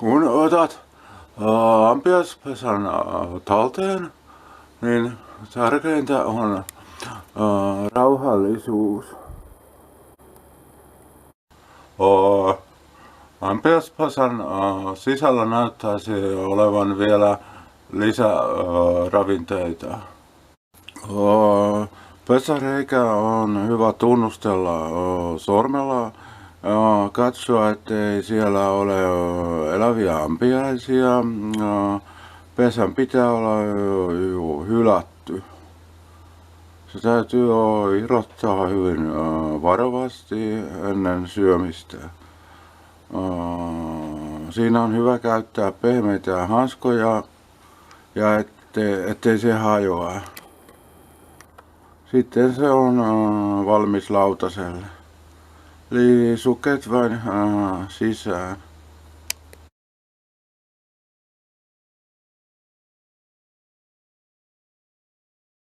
Kun otat ampiaispesän talteen, niin tärkeintä on rauhallisuus. Ampiaispesän sisällä näyttäisi olevan vielä lisäravinteita. Pesäreikä on hyvä tunnustella sormella, katsoa ettei siellä ole eläviä ampiaisia. Pesän pitää olla jo hylätty. Se täytyy irrottaa hyvin varovasti ennen syömistä. Siinä on hyvä käyttää pehmeitä hanskoja ja ettei se hajoa. Sitten se on valmis lautaselle. Eli suket vain sisään.